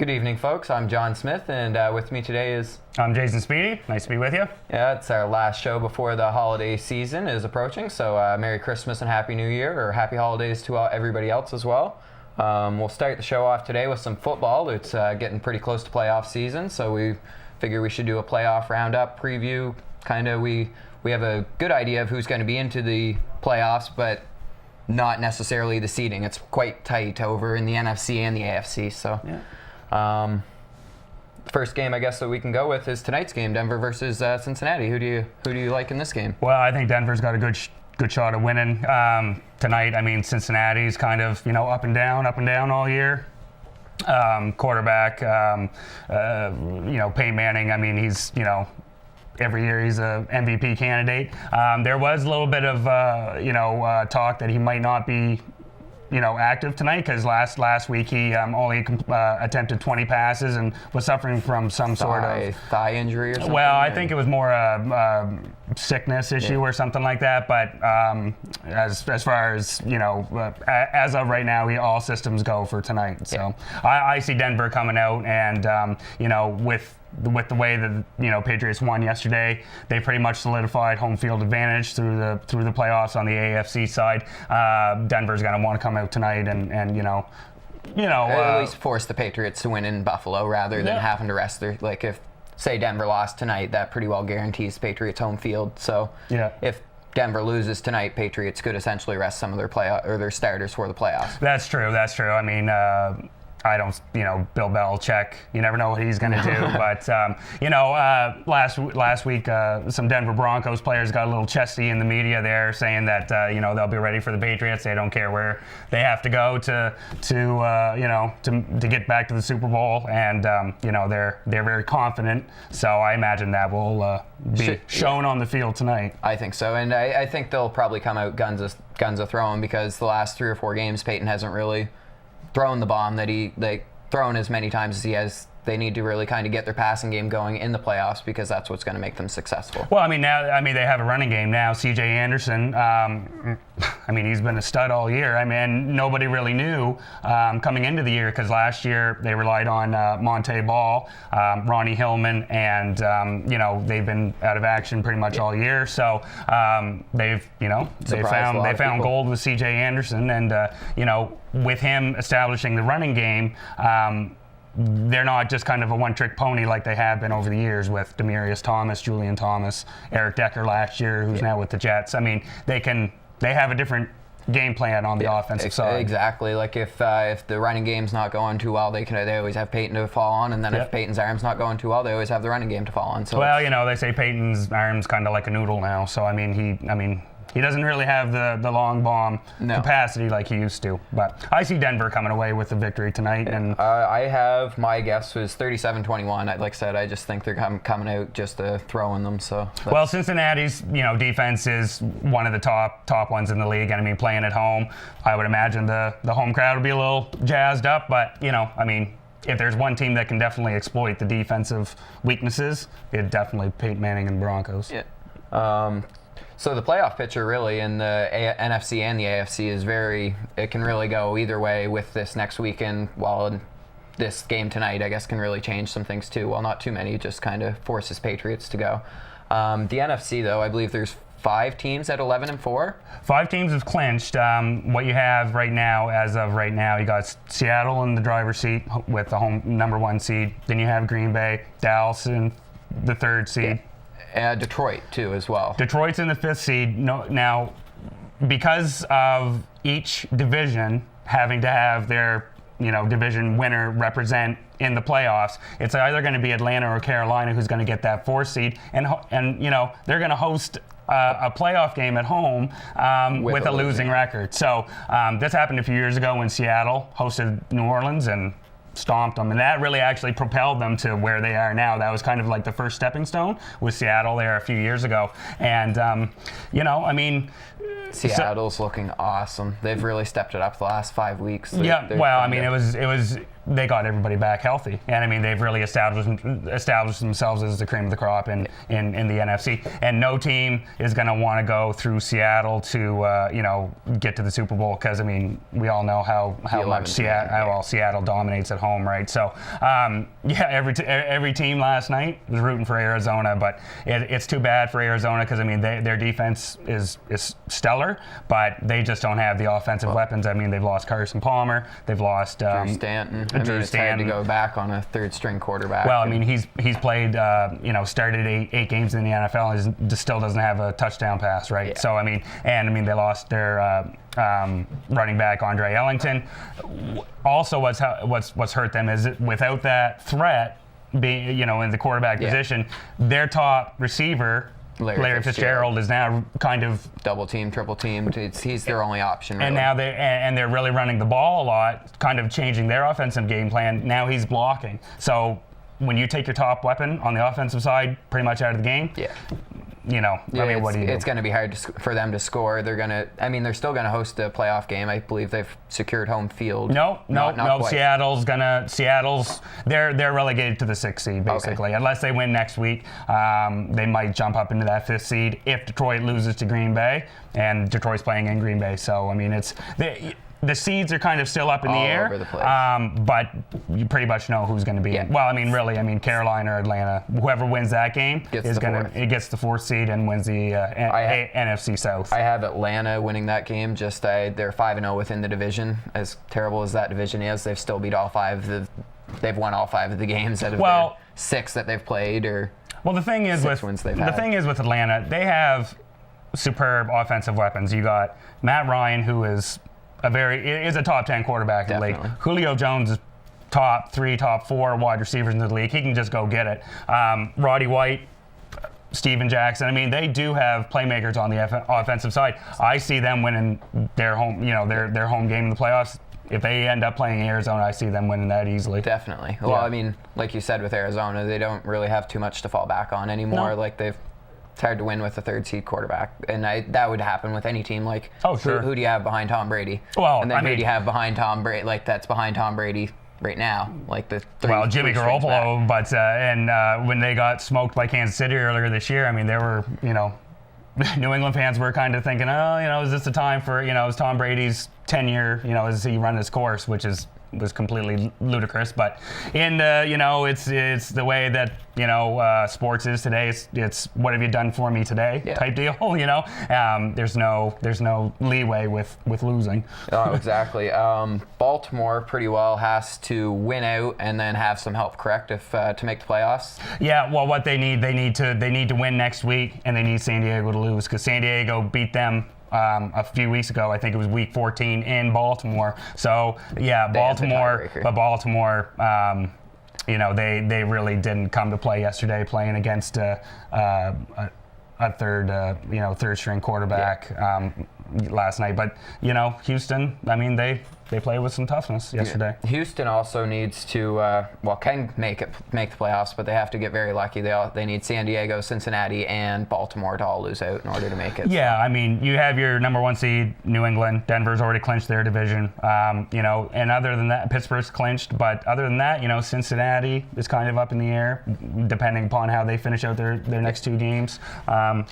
Good evening, folks. I'm John Smith, and with me today is... I'm Jason Speedy. Nice to be with you. Yeah, it's our last show before the holiday season is approaching, so Merry Christmas and Happy New Year, or Happy Holidays to everybody else as well. We'll start the show off today with some football. It's getting pretty close to playoff season, so we figure we should do a playoff roundup preview. We have a good idea of who's going to be into the playoffs, but not necessarily the seeding. It's quite tight over in the NFC and the AFC, so... Yeah. First game, I guess, that we can go with is tonight's game, Denver versus Cincinnati. Who do you like in this game? Well, I think Denver's got a good shot of winning tonight. I mean, Cincinnati's kind of up and down all year. Quarterback, Peyton Manning. I mean, he's every year he's a MVP candidate. There was a little bit of talk that he might not be active tonight because last week he only attempted 20 passes and was suffering from some sort of thigh injury or something. Well, I think it was more a sickness issue or something like that. But as far as as of right now, all systems go for tonight. So I see Denver coming out, and with the way that Patriots won yesterday, they pretty much solidified home field advantage through the playoffs on the AFC side. Denver's going to want to come out tonight and at least force the Patriots to win in Buffalo rather than having to rest their, like, if say Denver lost tonight, that pretty well guarantees Patriots home field. So if Denver loses tonight, Patriots could essentially rest some of their starters for the playoffs. That's true. I mean, I don't, Bill Belichick, you never know what he's going to do. But, last week, some Denver Broncos players got a little chesty in the media there saying that, they'll be ready for the Patriots. They don't care where they have to go to get back to the Super Bowl. And, they're very confident. So I imagine that will be shown on the field tonight. I think so. And I think they'll probably come out guns a-throwing because the last 3 or 4 games, Peyton hasn't really thrown the bomb that thrown as many times as he has. They need to really kind of get their passing game going in the playoffs because that's what's going to make them successful. Well, they have a running game now. C.J. Anderson, he's been a stud all year. I mean, nobody really knew coming into the year because last year they relied on Monte Ball, Ronnie Hillman, and they've been out of action pretty much all year. So they found gold with C.J. Anderson, and with him establishing the running game. They're not just kind of a one-trick pony like they have been over the years with Demaryius Thomas, Julian Thomas, Eric Decker last year, who's now with the Jets. I mean, they have a different game plan on the offensive side. Exactly. Like if the running game's not going too well, they always have Peyton to fall on, and then if Peyton's arm's not going too well, they always have the running game to fall on. So they say Peyton's arm's kind of like a noodle now. So he doesn't really have the long bomb capacity like he used to. But I see Denver coming away with the victory tonight. And I have, my guess was 37-21. Like I said, I just think they're coming out just throwing them. So well, Cincinnati's defense is one of the top ones in the league. And playing at home, I would imagine the home crowd will be a little jazzed up. But if there's one team that can definitely exploit the defensive weaknesses, it's definitely Peyton Manning and the Broncos. Yeah. So the playoff picture really in the NFC and the AFC it can really go either way with this next weekend. While this game tonight, I guess, can really change some things too. Well, not too many, just kind of forces Patriots to go. The NFC, though, I believe there's 5 teams at 11-4. 5 teams have clinched. What you have right now, as of right now, you got Seattle in the driver's seat with the home number 1 seed. Then you have Green Bay, Dallas in the 3rd seed. Yeah. Detroit, too, as well. Detroit's in the 5th seed. Now, because of each division having to have their division winner represent in the playoffs, it's either going to be Atlanta or Carolina who's going to get that 4th seed. And they're going to host a playoff game at home with a losing record. So this happened a few years ago when Seattle hosted New Orleans and stomped them, and that really actually propelled them to where they are now. That was kind of like the first stepping stone with Seattle there a few years ago. And Seattle's looking awesome. They've really stepped it up the last 5 weeks. It was they got everybody back healthy, and I mean they've really established themselves as the cream of the crop in the NFC. And no team is going to want to go through Seattle to get to the Super Bowl, because I mean we all know how much Seattle dominates at home, right? So every team last night was rooting for Arizona, but it's too bad for Arizona, because I mean their defense is stellar, but they just don't have the offensive weapons. I mean they've lost Carson Palmer, they've lost Drew Stanton. It's hard to go back on a third-string quarterback. Well, I mean, he's played, started eight games in the NFL and just still doesn't have a touchdown pass, right? Yeah. So, I mean, they lost their running back, Andre Ellington. Also, what's hurt them is without that threat being, in the quarterback position, their top receiver, Larry Fitzgerald, is now kind of double team, triple teamed. He's their only option, really. And now they're really running the ball a lot, kind of changing their offensive game plan. Now he's blocking. So when you take your top weapon on the offensive side pretty much out of the game, what do you do? It's going to be hard for them to score. They're still going to host a playoff game. I believe they've secured home field. No. Seattle's they're relegated to the 6th seed basically, unless they win next week. They might jump up into that 5th seed if Detroit loses to Green Bay, and Detroit's playing in Green Bay. So I mean, the seeds are kind of still up in the air, over the place. But you pretty much know who's going to be in. Well, I mean, Carolina or Atlanta, whoever wins that game gets the 4th seed and wins the NFC South. I have Atlanta winning that game. They're 5-0 within the division. As terrible as that division is, they've still beat they've won all 5 of the games out of their 6 that they've played. The thing is with Atlanta, they have superb offensive weapons. You got Matt Ryan, who is a top 10 quarterback in the league. Julio Jones is top 3, top 4 wide receivers in the league. He can just go get it. Roddy White, Steven Jackson. I mean, they do have playmakers on the offensive side. I see them winning their home, their home game in the playoffs. If they end up playing Arizona, I see them winning that easily. Definitely. Well, I mean, like you said with Arizona, they don't really have too much to fall back on anymore. No. It's hard to win with a 3rd seed quarterback, and that would happen with any team. Who do you have behind Tom Brady? Well, and then who do you have behind Tom Brady? That's behind Tom Brady right now, Jimmy Garoppolo. But when they got smoked by Kansas City earlier this year, I mean, there were New England fans were kind of thinking, is this the time for is Tom Brady's tenure? Has he run his course? Which was completely ludicrous, but it's the way that sports is today. It's what have you done for me today type deal. There's no leeway with losing. Oh, exactly. Baltimore pretty well has to win out and then have some help, correct, if to make the playoffs. Yeah. Well, what they need to win next week, and they need San Diego to lose, because San Diego beat them a few weeks ago. I think it was week 14 in Baltimore. So Baltimore, they really didn't come to play yesterday, playing against a third string quarterback last night. But Houston, I mean, they played with some toughness yesterday. Yeah. Houston also needs to can make the playoffs, but they have to get very lucky. They need San Diego, Cincinnati, and Baltimore to all lose out in order to make it. Yeah, I mean, you have your number 1 seed, New England. Denver's already clinched their division. And other than that, Pittsburgh's clinched. But other than that, Cincinnati is kind of up in the air, depending upon how they finish out their next 2 games.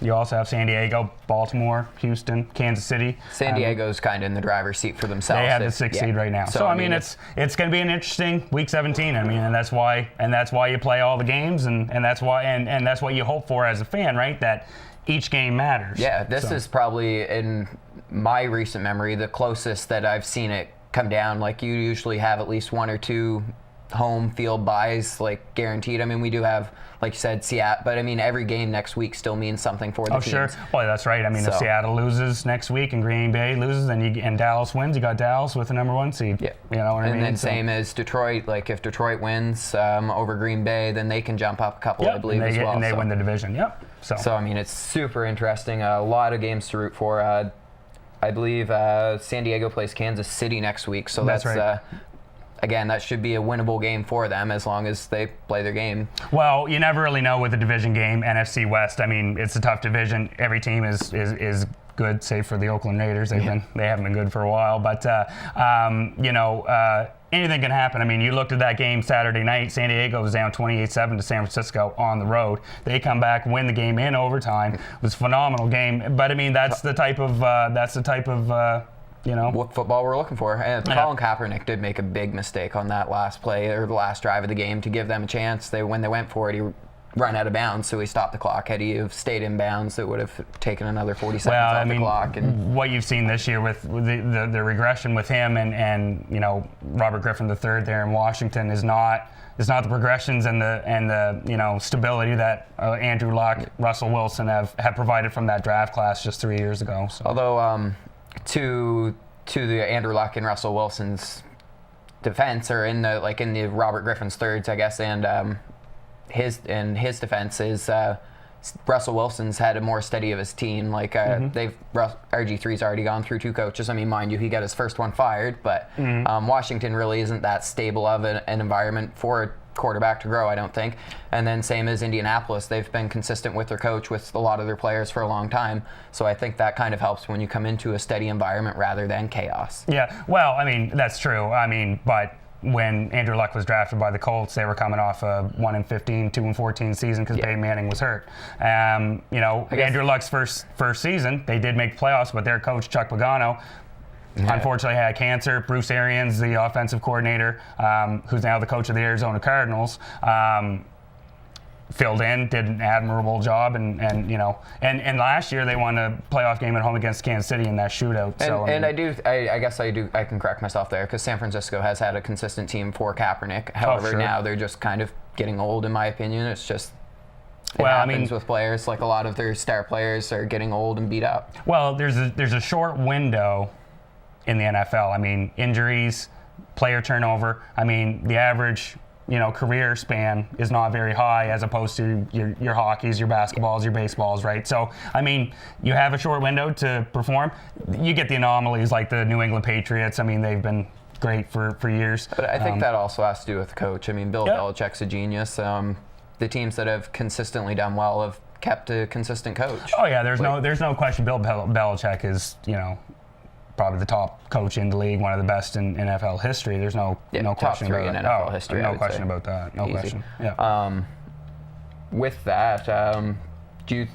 You also have San Diego, Baltimore, Houston, Kansas City. San Diego's kind of in the driver's seat for themselves. They have the 6th seed right now. So I mean, it's going to be an interesting week 17. I mean, and that's why you play all the games, and that's why and that's what you hope for as a fan, right? That each game matters. Yeah, this is probably, in my recent memory, the closest that I've seen it come down. You usually have at least 1 or 2 home field buys guaranteed. I mean, we do have, like you said, Seattle, but I mean, every game next week still means something for the teams. Oh, sure. Well, that's right. I mean, if Seattle loses next week and Green Bay loses, and Dallas wins, you got Dallas with the number 1 seed. Yeah. You know what I mean? And then same as Detroit. If Detroit wins over Green Bay, then they can jump up a couple, I believe, as well. And they win the division. Yep. So I mean, it's super interesting. A lot of games to root for. I believe San Diego plays Kansas City next week, so that's right. Again, that should be a winnable game for them as long as they play their game. Well, you never really know with a division game. NFC West, I mean, it's a tough division. Every team is good, save for the Oakland Raiders. They haven't been good for a while. But anything can happen. I mean, you looked at that game Saturday night. San Diego was down 28-7 to San Francisco on the road. They come back, win the game in overtime. It was a phenomenal game. But I mean, that's the type of what football we're looking for. And Colin Kaepernick did make a big mistake on that last play or the last drive of the game to give them a chance. When they went for it, he run out of bounds, so he stopped the clock. Had he have stayed in bounds, it would have taken another 40 seconds off the clock. And what you've seen this year with the regression with him and Robert Griffin III there in Washington is not the progressions and the stability that Andrew Luck, Russell Wilson have provided from that draft class just 3 years ago. So. Although to the Andrew Luck and Russell Wilson's defense, or in the Robert Griffin's thirds, I guess, and his defense is Russell Wilson's had a more steady of his team. RG3's already gone through 2 coaches. I mean, mind you, he got his first one fired, but Washington really isn't that stable of an environment for a quarterback to grow, I don't think. And then same as Indianapolis, they've been consistent with their coach, with a lot of their players for a long time. So I think that kind of helps when you come into a steady environment rather than chaos. Yeah, well, I mean, that's true. I mean, but when Andrew Luck was drafted by the Colts, they were coming off a 1-15, 2-14 season because Peyton Manning was hurt. Andrew Luck's first season, they did make the playoffs, but their coach, Chuck Pagano, unfortunately had cancer. Bruce Arians, the offensive coordinator, who's now the coach of the Arizona Cardinals, filled in, did an admirable job, and last year they won a playoff game at home against Kansas City in that shootout. I can correct myself there, because San Francisco has had a consistent team for Kaepernick. However, now they're just kind of getting old, in my opinion. It's just happens with players. Like, a lot of their star players are getting old and beat up. Well, there's a short window in the NFL. I mean, injuries, player turnover. I mean, the average career span is not very high as opposed to your hockeys, your basketballs, your baseballs, right? So, I mean, you have a short window to perform. You get the anomalies like the New England Patriots. I mean, they've been great for years. But I think that also has to do with the coach. I mean, Bill Belichick's a genius. The teams that have consistently done well have kept a consistent coach. Oh, yeah, there's no question Bill Belichick is, probably the top coach in the league, one of the best in NFL history. There's no question about in NFL history. No question about that. No question. Yeah. With that, do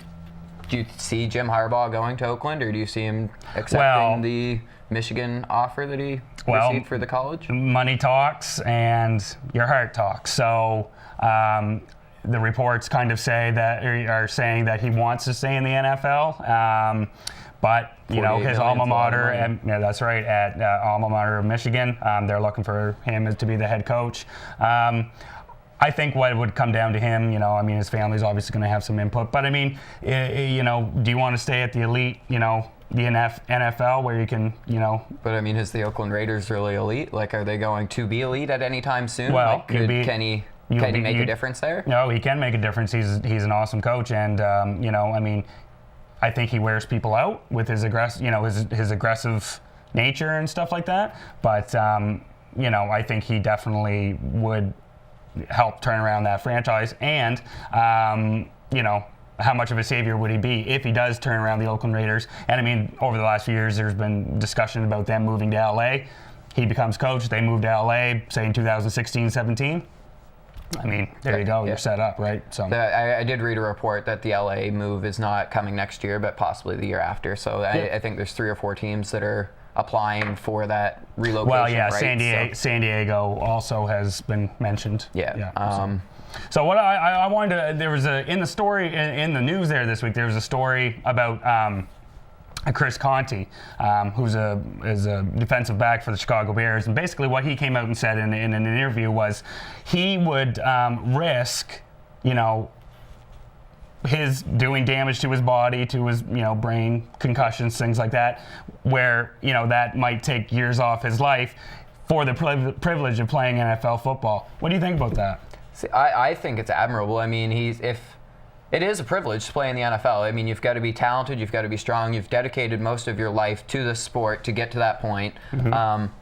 you see Jim Harbaugh going to Oakland, or do you see him accepting the Michigan offer that he received for the college? Money talks and your heart talks. So the reports kind of are saying that he wants to stay in the NFL. But his alma mater, that's right, at alma mater of Michigan, they're looking for him to be the head coach. I think what it would come down to him, his family's obviously going to have some input. But I mean, do you want to stay at the elite, the NFL where you can, But I mean, is the Oakland Raiders really elite? Like, are they going to be elite at any time soon? Well, can he make a difference there? No, he can make a difference. He's an awesome coach, and I think he wears people out with his his aggressive nature and stuff like that. But I think he definitely would help turn around that franchise. And how much of a savior would he be if he does turn around the Oakland Raiders? And I mean, over the last few years, there's been discussion about them moving to LA. He becomes coach. They move to LA, say in 2016-17. I mean, there you go. You're set up, right? So I did read a report that the LA move is not coming next year, but possibly the year after. So I think there's 3 or 4 teams that are applying for that relocation. Well, yeah, right? San Diego also has been mentioned. Yeah. So what I wanted to, there was in the news there this week, there was a story about Chris Conte, who's a defensive back for the Chicago Bears, and basically what he came out and said in an interview was he would risk, his doing damage to his body, to his brain, concussions, things like that, where that might take years off his life for the privilege of playing NFL football. What do you think about that? See, I think it's admirable. I mean, it is a privilege to play in the NFL. I mean, you've got to be talented, you've got to be strong, you've dedicated most of your life to the sport to get to that point. Mm-hmm.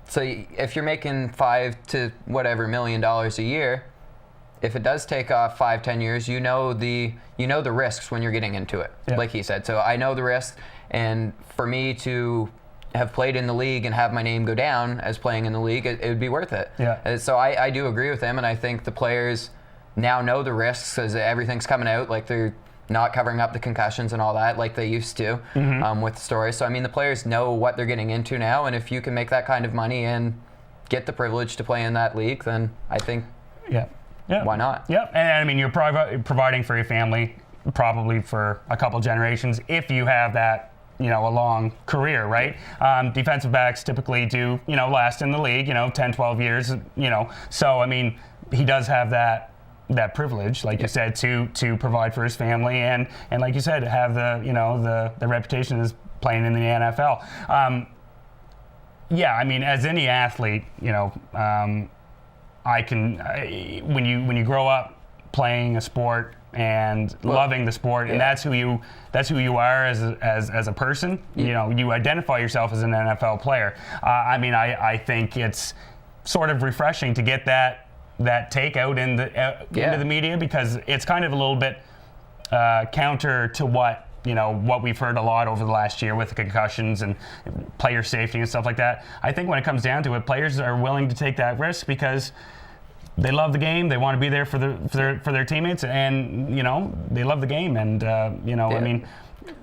So if you're making $5 to whatever $1 million a year, if it does take off 5-10 years, you know the risks when you're getting into it, like he said. So I know the risks, and for me to have played in the league and have my name go down as playing in the league, it would be worth it. So I do agree with him, and I think the players now know the risks because everything's coming out. Like, they're not covering up the concussions and all that like they used to with the stories. So I mean, the players know what they're getting into now, and if you can make that kind of money and get the privilege to play in that league, then I think why not? And I mean, you're providing for your family probably for a couple generations if you have that, a long career, right? Defensive backs typically do, last in the league, 10, 12 years, So I mean, he does have that privilege, like you said, to provide for his family, and like you said, have the reputation as playing in the NFL. I mean, as any athlete, when you grow up playing a sport and loving the sport, and that's who you are as a person. You identify yourself as an NFL player. I mean, I think it's sort of refreshing to get that take out into the media, because it's kind of a little bit counter to what we've heard a lot over the last year with the concussions and player safety and stuff like that. I think when it comes down to it, players are willing to take that risk because they love the game. They want to be there for their teammates, and they love the game. And I mean,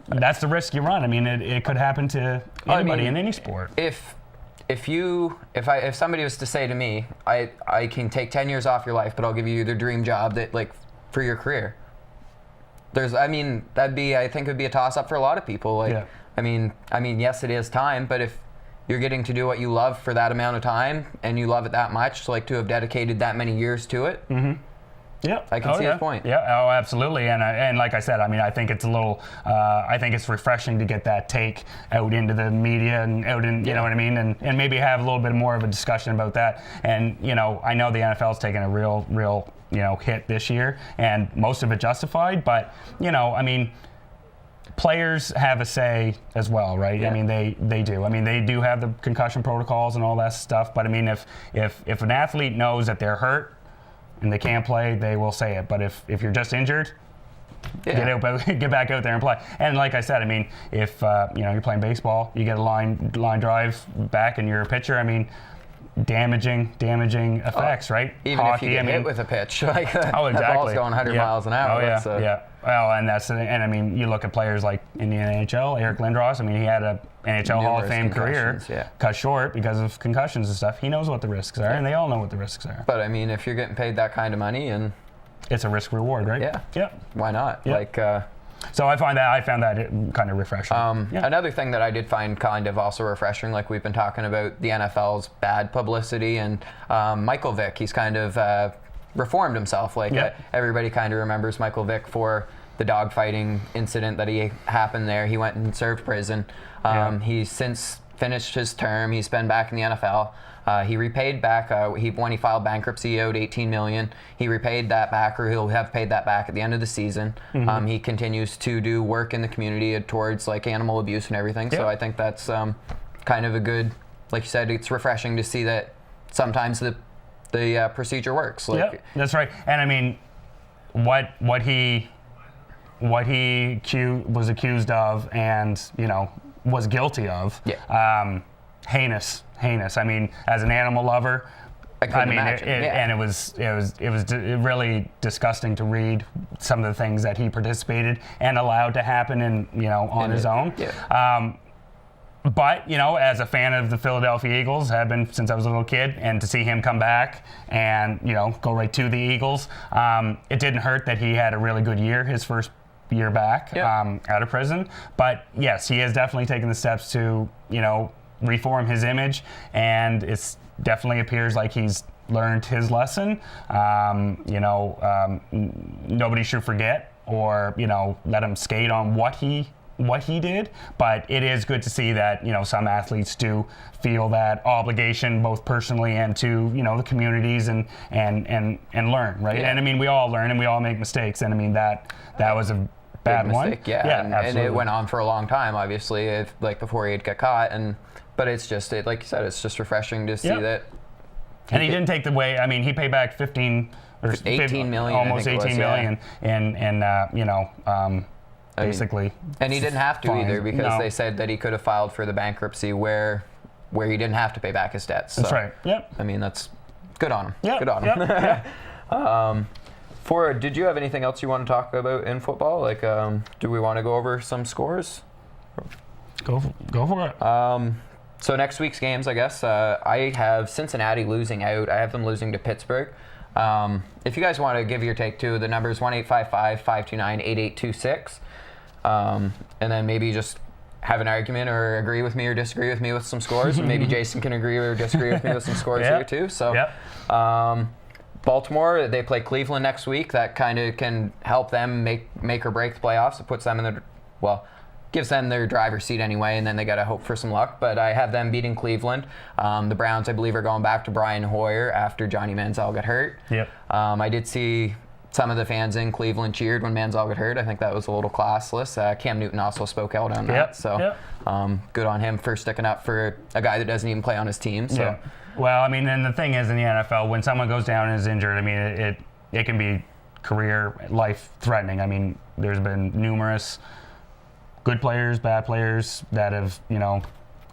that's the risk you run. I mean, it could happen to anybody in any sport. If somebody was to say to me, I can take 10 years off your life, but I'll give you the dream job that, like, for your career. I think it'd be a toss up for a lot of people. Like, I mean, yes, it is time, but if you're getting to do what you love for that amount of time and you love it that much, like, to have dedicated that many years to it. I can see his point. Oh, absolutely. And like I said, I mean, I think it's a little, I think it's refreshing to get that take out into the media and out in, you know what I mean, and maybe have a little bit more of a discussion about that. And I know the NFL's taken a real hit this year, and most of it justified. But I mean, players have a say as well, right? I mean, they do. I mean, they do have the concussion protocols and all that stuff. But I mean, if an athlete knows that they're hurt and they can't play, they will say it. But if you're just injured, get back out there and play. And like I said, I mean, if you're playing baseball, you get a line drive back and you're a pitcher, I mean, damaging effects, right? Even hockey, if you get hit with a pitch, like that ball's going 100 miles an hour. Well, and I mean, you look at players like in the NHL, Eric Lindros. I mean, he had a NHL Hall of Fame career cut short because of concussions and stuff. He knows what the risks are, and they all know what the risks are. But I mean, if you're getting paid that kind of money, and it's a risk reward, right? Why not? So I found that kind of refreshing. Another thing that I did find kind of also refreshing, like we've been talking about the NFL's bad publicity, and Michael Vick, he's kind of reformed himself. Everybody kind of remembers Michael Vick for the dogfighting incident that he happened there. He went and served prison. He's since finished his term. He's been back in the NFL. He repaid back when he filed bankruptcy, he owed $18 million. He repaid that back, or he'll have paid that back at the end of the season. He continues to do work in the community towards like animal abuse and everything. So I think that's kind of a good, like you said, it's refreshing to see that sometimes the procedure works. That's right. And I mean, what he was accused of and was guilty of, heinous. I mean, as an animal lover, and it was really disgusting to read some of the things that he participated and allowed to happen on his own. But as a fan of the Philadelphia Eagles, have been since I was a little kid, and to see him come back and go right to the Eagles, it didn't hurt that he had a really good year, his first year back out of prison. But yes, he has definitely taken the steps to reform his image, and it definitely appears like he's learned his lesson. Nobody should forget or let him skate on what he did, but it is good to see that some athletes do feel that obligation, both personally and to the communities, and learn, right? And I mean, we all learn and we all make mistakes, and I mean that was a bad one. And it went on for a long time, obviously, before he'd get caught. But it's just like you said, it's just refreshing to see that And he didn't take the way. I mean, he paid back 15 or 18 million, almost 18 million, and basically. And he didn't have to fine. either because they said that he could have filed for the bankruptcy where he didn't have to pay back his debts. So, that's right. Yep. I mean, that's good on him. Yep. Good on him. Yep. Did you have anything else you want to talk about in football? Like, do we want to go over some scores? Go for it. So next week's games, I guess, I have Cincinnati losing out. I have them losing to Pittsburgh. If you guys want to give your take too, the number is 1-855-529-8826. And then maybe just have an argument or agree with me or disagree with me with some scores. And maybe Jason can agree or disagree with me with some scores here too. So Baltimore, they play Cleveland next week. That kind of can help them make or break the playoffs. It puts them in gives them their driver's seat anyway, and then they got to hope for some luck. But I have them beating Cleveland. The Browns, I believe, are going back to Brian Hoyer after Johnny Manziel got hurt. Yep. I did see some of the fans in Cleveland cheered when Manziel got hurt. I think that was a little classless. Cam Newton also spoke out on that. So good on him for sticking up for a guy that doesn't even play on his team. So. Yeah. Well, I mean, and the thing is in the NFL, when someone goes down and is injured, I mean, it can be career, life-threatening. I mean, there's been numerous good players, bad players that have,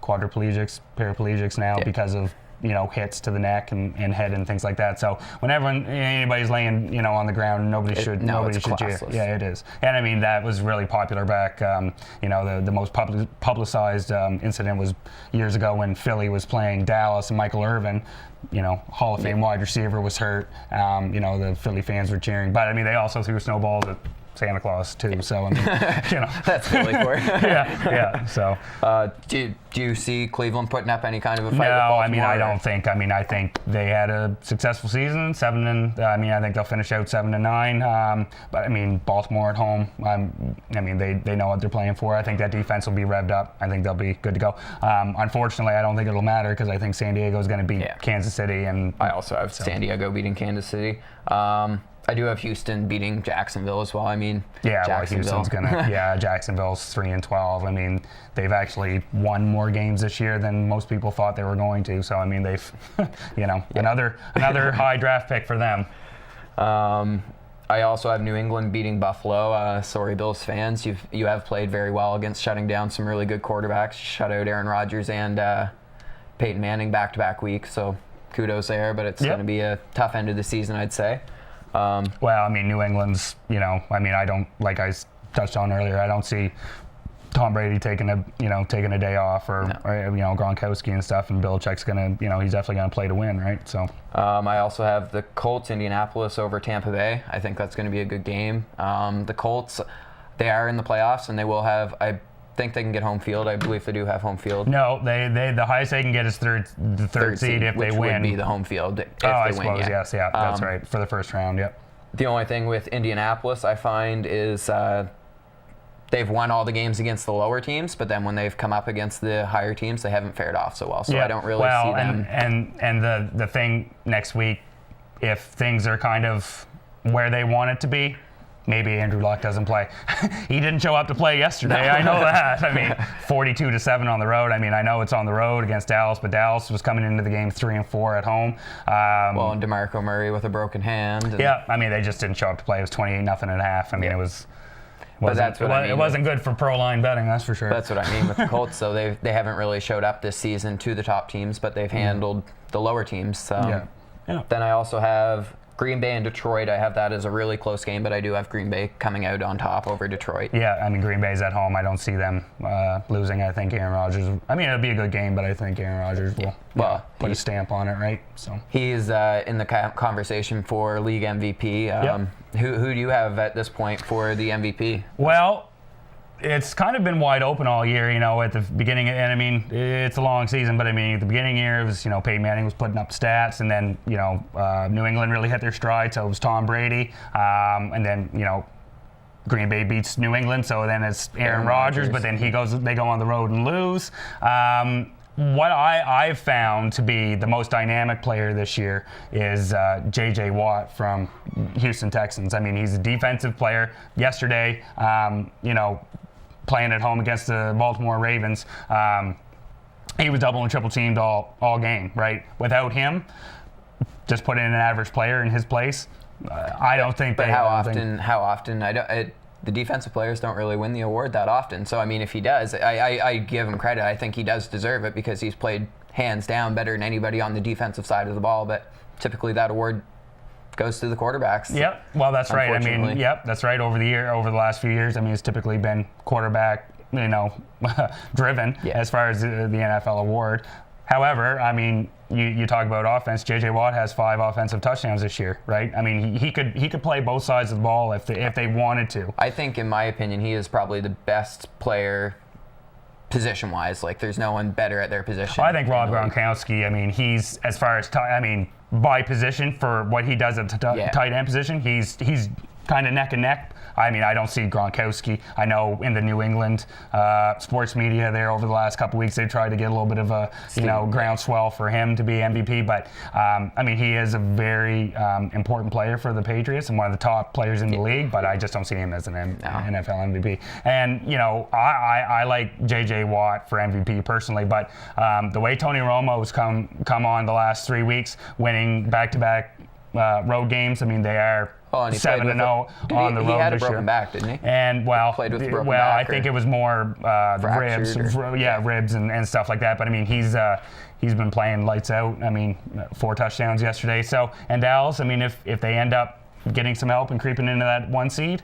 quadriplegics, paraplegics now because of, hits to the neck and head and things like that. So whenever anybody's laying, on the ground, nobody should cheer. Yeah, it is. And I mean, that was really popular back, the most publicized incident was years ago when Philly was playing Dallas and Michael Irvin, Hall of Fame wide receiver, was hurt. The Philly fans were cheering. But I mean, they also threw snowballs at Santa Claus too, so I mean, that's Philly for you. yeah. So, do you see Cleveland putting up any kind of a fight? No, with Baltimore, I mean, I don't think. I mean, I think they had a successful season, I think they'll finish out 7-9. But I mean, Baltimore at home. They know what they're playing for. I think that defense will be revved up. I think they'll be good to go. Unfortunately, I don't think it'll matter because I think San Diego is going to beat Kansas City, and I also have San Diego beating Kansas City. I do have Houston beating Jacksonville as well. I mean, Houston's gonna. Jacksonville's 3-12. I mean, they've actually won more games this year than most people thought they were going to. So I mean, they've, another high draft pick for them. I also have New England beating Buffalo. Sorry, Bills fans, you have played very well against shutting down some really good quarterbacks. Shut out Aaron Rodgers and Peyton Manning back-to-back weeks. So kudos there, but it's going to be a tough end of the season, I'd say. Well, I mean, New England's, I don't, like I touched on earlier, I don't see Tom Brady taking a day off or Gronkowski and stuff, and Belichick's going to, he's definitely going to play to win, right? So. I also have the Colts, Indianapolis over Tampa Bay. I think that's going to be a good game. The Colts, they are in the playoffs, and they will have, I think they can get home field. I believe they do have home field. No, they the highest they can get is third seed if they win. Which would be the home field if I they win. Suppose, yes, that's right, for the first round, yep. The only thing with Indianapolis I find is they've won all the games against the lower teams, but then when they've come up against the higher teams, they haven't fared off so well. So I don't really see them. And the thing next week, if things are kind of where they want it to be, maybe Andrew Luck doesn't play. He didn't show up to play yesterday. I know that. I mean, 42-7 on the road. I mean, I know it's on the road against Dallas, but Dallas was coming into the game 3-4 at home. And DeMarco Murray with a broken hand. I mean, they just didn't show up to play. It was 28-0 at half. I mean, it was. But that's what I mean. It wasn't good for pro line betting, that's for sure. That's what I mean with the Colts. So they haven't really showed up this season to the top teams, but they've handled the lower teams. Then I also have Green Bay and Detroit. I have that as a really close game, but I do have Green Bay coming out on top over Detroit. Yeah, I mean, Green Bay's at home. I don't see them losing. I think Aaron Rodgers, it'll be a good game, but I think Aaron Rodgers will put a stamp on it, right? So he's in the conversation for league MVP. Who do you have at this point for the MVP? Well, it's kind of been wide open all year, at the beginning, and I mean, it's a long season, but I mean, at the beginning of the year, it was, Peyton Manning was putting up stats, and then, New England really hit their stride, so it was Tom Brady, and then, Green Bay beats New England, so then it's Aaron Rodgers, but then they go on the road and lose. What I've found to be the most dynamic player this year is J.J. Watt from Houston Texans. I mean, he's a defensive player. Yesterday, playing at home against the Baltimore Ravens, he was double and triple teamed all game, right? Without him, just put in an average player in his place. I don't think. But how often? The defensive players don't really win the award that often. So I mean, if he does, I give him credit. I think he does deserve it because he's played hands down better than anybody on the defensive side of the ball. But typically, that award goes to the quarterbacks. Yep. Well, that's right. I mean, yep, that's right. Over the last few years, I mean, it's typically been quarterback, driven as far as the NFL award. However, I mean, you talk about offense. J.J. Watt has 5 offensive touchdowns this year, right? I mean, he could play both sides of the ball if they wanted to. I think, in my opinion, he is probably the best player position-wise. Like, there's no one better at their position. I think Rob Gronkowski. I mean, he's as far as by position for what he does at the tight end position, he's kind of neck and neck. I mean, I don't see Gronkowski. I know in the New England sports media there over the last couple weeks, they've tried to get a little bit of a groundswell for him to be MVP. But I mean, he is a very important player for the Patriots and one of the top players in the league. But I just don't see him as an NFL MVP. And I like J.J. Watt for MVP personally. But the way Tony Romo's come on the last 3 weeks, winning back-to-back road games. I mean, they are 7-0 on the road. He had a this broken year. back, didn't he? And played with a broken back, I think it was more ribs, ribs and stuff like that. But I mean, he's been playing lights out. I mean, 4 touchdowns yesterday. So, and Dallas, I mean, if they end up getting some help and creeping into that 1 seed,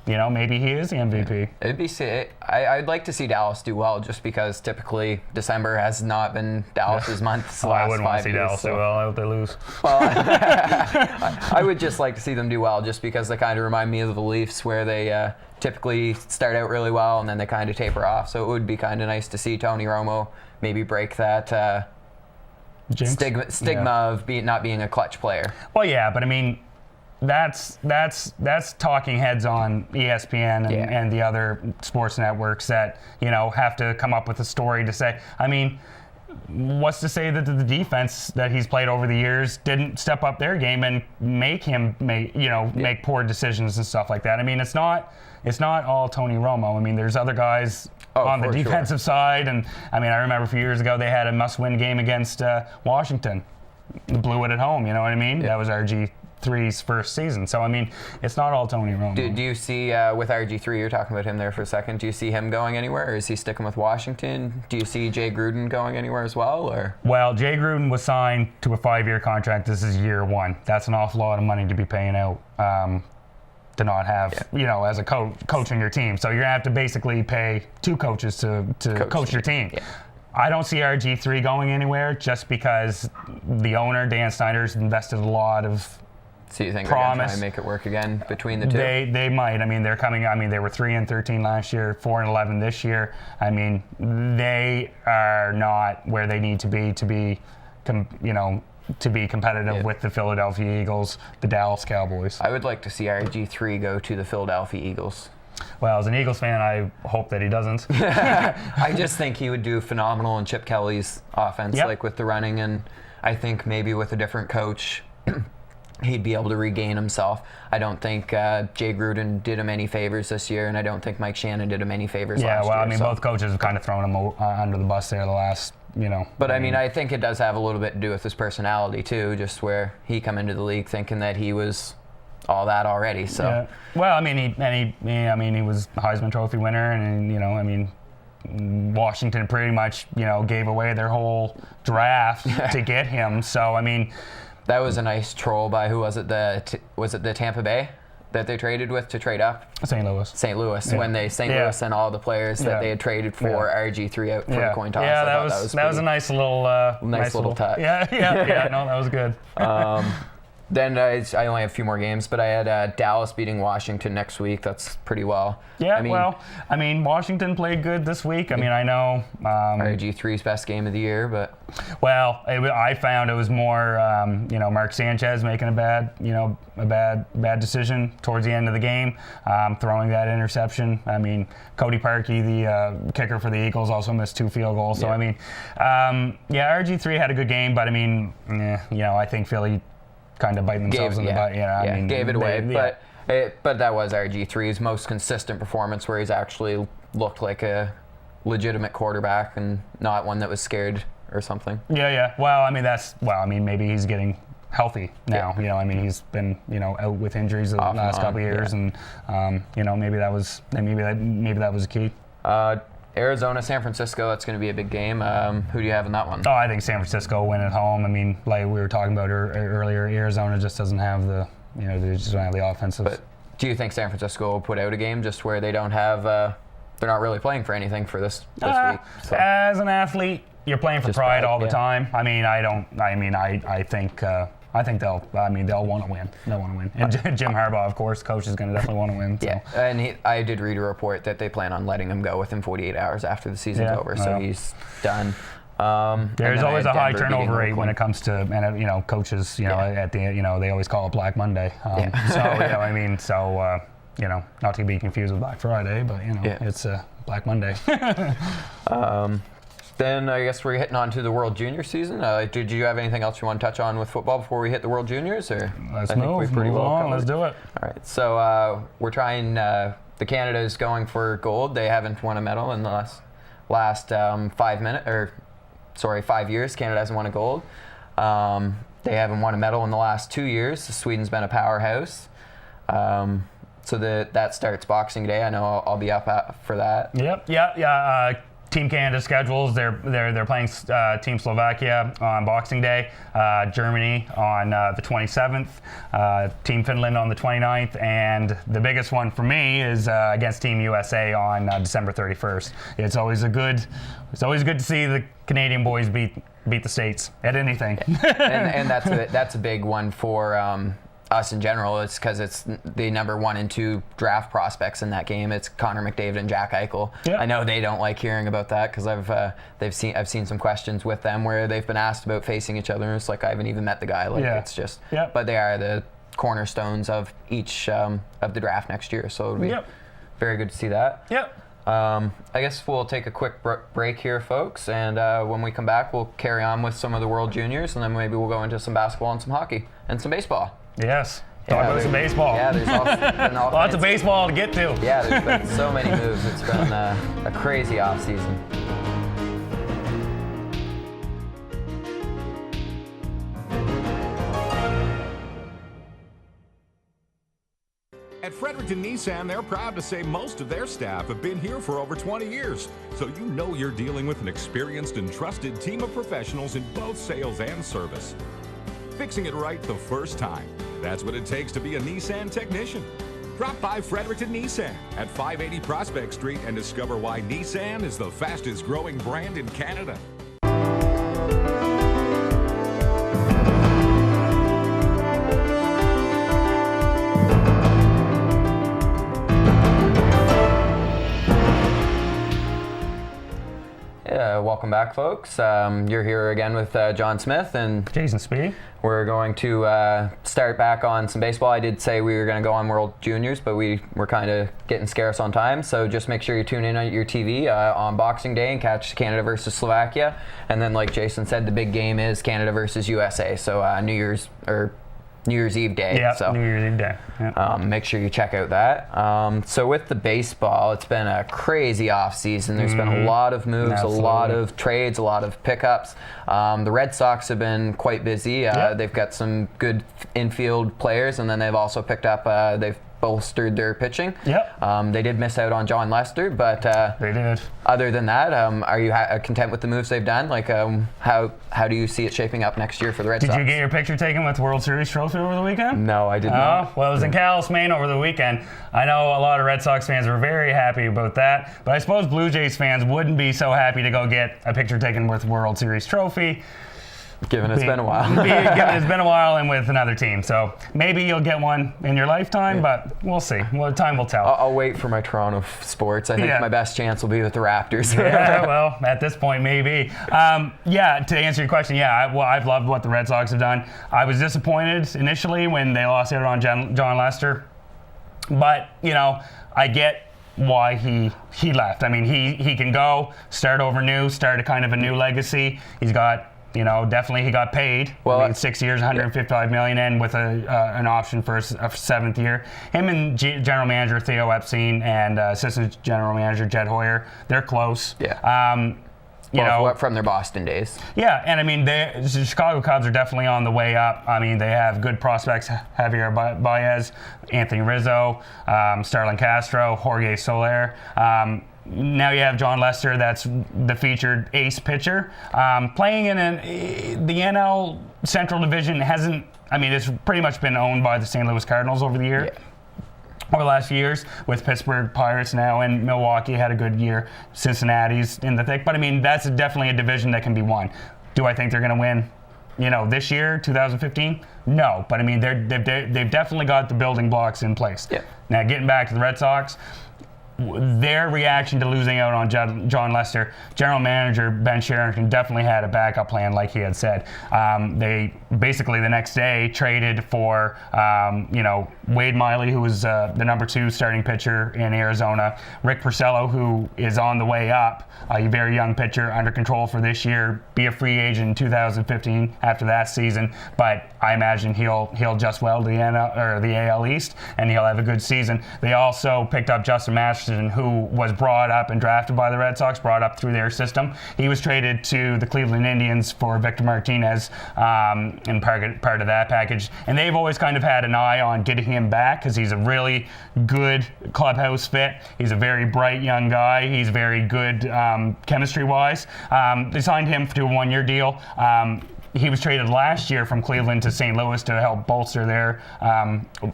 maybe he is the MVP. I'd like to see Dallas do well, just because typically December has not been Dallas's month. I wouldn't want to see Dallas do well. I hope they lose. Well, I would just like to see them do well, just because they kind of remind me of the Leafs, where they typically start out really well and then they kind of taper off. So it would be kind of nice to see Tony Romo maybe break that stigma of not being a clutch player. Well, yeah, but I mean, that's talking heads on ESPN and the other sports networks that have to come up with a story to say. I mean, what's to say that the defense that he's played over the years didn't step up their game and make him make poor decisions and stuff like that? I mean, it's not all Tony Romo. I mean, there's other guys on the defensive side, and I mean, I remember a few years ago they had a must-win game against Washington, blew it at home. You know what I mean? That was RG3's first season. So, I mean, it's not all Tony Romo. Do you see, with RG3, you're talking about him there for a second, do you see him going anywhere, or is he sticking with Washington? Do you see Jay Gruden going anywhere as well? Or? Well, Jay Gruden was signed to a 5-year contract. This is year 1. That's an awful lot of money to be paying out to not have, as a coaching your team. So you're going to have to basically pay 2 coaches to coach your team. Yeah. I don't see RG3 going anywhere, just because the owner, Dan Snyder's invested a lot of So you think they're going to try and make it work again between the two? They might. I mean, they're coming. I mean, they were 3-13 last year, 4-11 this year. I mean, they are not where they need to be competitive with the Philadelphia Eagles, the Dallas Cowboys. I would like to see RG3 go to the Philadelphia Eagles. Well, as an Eagles fan, I hope that he doesn't. I just think he would do phenomenal in Chip Kelly's offense, like with the running, and I think maybe with a different coach, he'd be able to regain himself. I don't think Jay Gruden did him any favors this year, and I don't think Mike Shannon did him any favors last year. Yeah, well, I mean, both coaches have kind of thrown him under the bus there the last, But I mean, I think it does have a little bit to do with his personality too, just where he come into the league thinking that he was all that already. So. Yeah. Well, I mean, he was a Heisman Trophy winner, and Washington pretty much gave away their whole draft to get him. So I mean. That was a nice troll by who was it? Was it the Tampa Bay that they traded with to trade up? St. Louis. St. Louis. When Louis sent all the players that they had traded for RG3 out for the coin toss. Yeah, that was a nice little nice little touch. Yeah. No, that was good. Then I only have a few more games, but I had Dallas beating Washington next week. That's pretty well. Yeah, I mean, Washington played good this week. I mean, I know RG3's best game of the year, but I found it was more Mark Sanchez making a bad decision towards the end of the game, throwing that interception. I mean, Cody Parkey, the kicker for the Eagles, also missed 2 field goals. So I mean, RG3 had a good game, but I mean, I think Philly kind of biting themselves in the butt. I mean, gave it away. But that was RG3's most consistent performance, where he's actually looked like a legitimate quarterback and not one that was scared or something. Yeah. Well, I mean, maybe he's getting healthy now. Yeah. I mean, he's been out with injuries the last couple of years, and maybe that was a key. Arizona, San Francisco, that's going to be a big game. Who do you have in that one? Oh, I think San Francisco will win at home. I mean, like we were talking about earlier, Arizona just doesn't have they just don't have the offensive. But do you think San Francisco will put out a game just where they don't have, they're not really playing for anything for this week? So. As an athlete, you're playing for pride all the time. I mean, I think they'll want to win. They'll want to win. And Jim Harbaugh, of course, coach, is going to definitely want to win. So. Yeah, and I did read a report that they plan on letting him go within 48 hours after the season's over, so he's done. There's always a high turnover rate when it comes to coaches. At the they always call it Black Monday. Not to be confused with Black Friday, but it's Black Monday. Then I guess we're hitting on to the World Junior season. Did you have anything else you want to touch on with football before we hit the World Juniors? Or let's move on. Let's do it. All right. So we're trying. The Canada is going for gold. They haven't won a medal in the last 5 years. Canada hasn't won a gold. They haven't won a medal in the last 2 years. Sweden's been a powerhouse. So that starts Boxing Day. I know I'll be up for that. Yep. Yeah. Team Canada schedules. They're playing Team Slovakia on Boxing Day, Germany on the 27th, Team Finland on the 29th, and the biggest one for me is against Team USA on December 31st. It's always good to see the Canadian boys beat the States at anything. and that's a big one for us in general. It's because it's the number 1 and 2 draft prospects in that game. It's Connor McDavid and Jack Eichel. Yep. I know they don't like hearing about that because I've seen some questions with them where they've been asked about facing each other. And it's like I haven't even met the guy. It's just. Yep. But they are the cornerstones of each of the draft next year. So it'll be very good to see that. Yep. I guess we'll take a quick break here, folks, and when we come back, we'll carry on with some of the World Juniors, and then maybe we'll go into some basketball and some hockey and some baseball. Yes. Talk about some baseball. Yeah, there's been lots of baseball to get to. Yeah, there's been so many moves. It's been a crazy off season. At Fredericton Nissan, they're proud to say most of their staff have been here for over 20 years. So you're dealing with an experienced and trusted team of professionals in both sales and service. Fixing it right the first time. That's what it takes to be a Nissan technician. Drop by Fredericton Nissan at 580 Prospect Street and discover why Nissan is the fastest growing brand in Canada. Welcome back, folks. You're here again with John Smith and Jason Speedy. We're going to start back on some baseball. I did say we were going to go on World Juniors, but we were kind of getting scarce on time. So just make sure you tune in on your TV on Boxing Day and catch Canada versus Slovakia. And then, like Jason said, the big game is Canada versus USA. So New Year's Eve day. Yeah, so, New Year's Eve day. Yep. Make sure you check out that. So with the baseball, it's been a crazy off season. There's been a lot of moves, Absolutely. a lot of trades, a lot of pickups. The Red Sox have been quite busy. They've got some good infield players, and then they've also picked up. They've bolstered their pitching. Yep. They did miss out on John Lester, but they did. Other than that, are you content with the moves they've done? Like, how do you see it shaping up next year for the Red Sox? Did you get your picture taken with World Series trophy over the weekend? No, I did not. Well, it was in Calais, Maine over the weekend. I know a lot of Red Sox fans were very happy about that, but I suppose Blue Jays fans wouldn't be so happy to go get a picture taken with World Series trophy. Given it's been a while. Given it's been a while and with another team. So maybe you'll get one in your lifetime, but we'll see. Well, time will tell. I'll wait for my Toronto sports. I think my best chance will be with the Raptors. Yeah, well, at this point, maybe. To answer your question, I've loved what the Red Sox have done. I was disappointed initially when they lost out on John Lester. But, I get why he left. I mean, he can go, start over new, start a kind of a new legacy. He's got... definitely he got paid. Well, 6 years, $155 million in with an option for a 7th year. Him and general manager Theo Epstein and assistant general manager Jed Hoyer, they're close. Yeah. from their Boston days. Yeah, and I mean, the Chicago Cubs are definitely on the way up. I mean, they have good prospects: Javier Baez, Anthony Rizzo, Starlin Castro, Jorge Soler. Now you have John Lester, that's the featured ace pitcher. Playing in the NL Central Division it's pretty much been owned by the St. Louis Cardinals over the year. Yeah. Over the last few years, with Pittsburgh Pirates now, and Milwaukee had a good year. Cincinnati's in the thick, but I mean, that's definitely a division that can be won. Do I think they're going to win, this year, 2015? No, but I mean, they've definitely got the building blocks in place. Yeah. Now, getting back to the Red Sox, their reaction to losing out on John Lester, general manager Ben Sherrington definitely had a backup plan, like he had said. They basically the next day traded for, Wade Miley, who was the number 2 starting pitcher in Arizona, Rick Porcello, who is on the way up, a very young pitcher, under control for this year, be a free agent in 2015 after that season, but I imagine he'll adjust well to the AL East, and he'll have a good season. They also picked up Justin Masterson, who was brought up and drafted by the Red Sox, brought up through their system. He was traded to the Cleveland Indians for Victor Martinez, and part of that package. And they've always kind of had an eye on getting him back because he's a really good clubhouse fit. He's a very bright young guy. He's very good chemistry-wise. They signed him to a 1-year deal. He was traded last year from Cleveland to St. Louis to help bolster their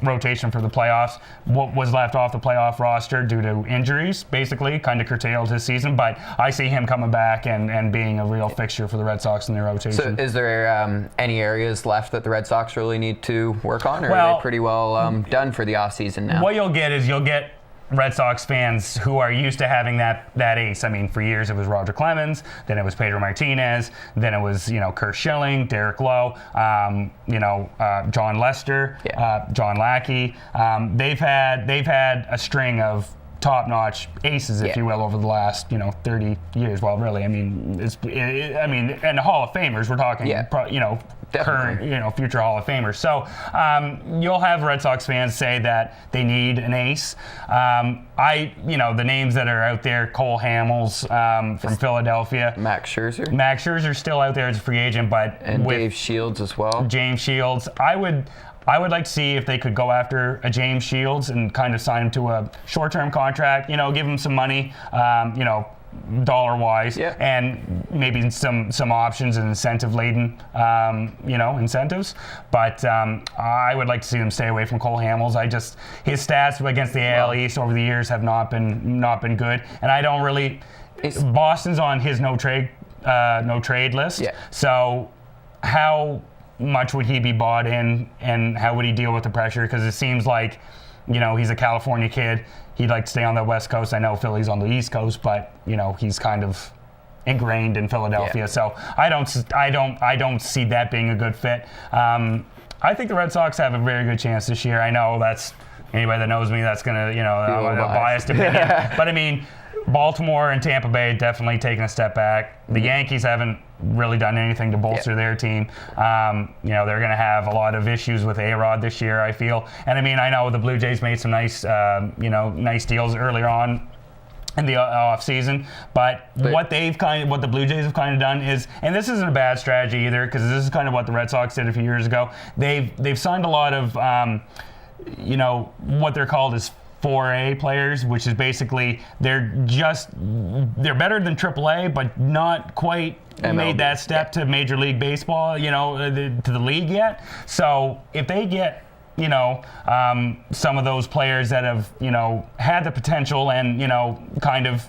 rotation for the playoffs. What was left off the playoff roster due to injuries, basically, kind of curtailed his season. But I see him coming back and being a real fixture for the Red Sox in their rotation. So is there any areas left that the Red Sox really need to work on, or are they pretty well done for the offseason now? What you'll get Red Sox fans who are used to having that ace. I mean, for years it was Roger Clemens, then it was Pedro Martinez, then it was Kurt Schilling, Derek Lowe, John Lester, John Lackey. They've had a string of top-notch aces, if you will, over the last 30 years. Well, really, I mean, and the Hall of Famers. We're talking, current, future Hall of Famers. So you'll have Red Sox fans say that they need an ace. The names that are out there: Cole Hamels from Philadelphia, Max Scherzer still out there as a free agent, and Dave Shields as well. James Shields, I would like to see if they could go after a James Shields and kind of sign him to a short-term contract, give him some money, dollar-wise, and maybe some options and incentive-laden, incentives. But I would like to see them stay away from Cole Hamels. His stats against the AL East over the years have not been good, and I don't really. Boston's on his no trade list. Yeah. So how much would he be bought in, and how would he deal with the pressure? Because it seems like, he's a California kid. He'd like to stay on the West Coast. I know Philly's on the East Coast, but he's kind of ingrained in Philadelphia. Yeah. So I don't see that being a good fit. I think the Red Sox have a very good chance this year. I know that's anybody that knows me, that's gonna a biased opinion. But I mean, Baltimore and Tampa Bay definitely taking a step back. The Yankees haven't really done anything to bolster their team. They're going to have a lot of issues with A-Rod this year, I feel. And I mean, I know the Blue Jays made some nice deals earlier on in the off season, but what the Blue Jays have kind of done is, and this isn't a bad strategy either, because this is kind of what the Red Sox did a few years ago. They've signed a lot of what they're called is 4A players, which is basically they're better than AAA, but not quite made that step to Major League Baseball, to the league yet. So if they get some of those players that have had the potential and kind of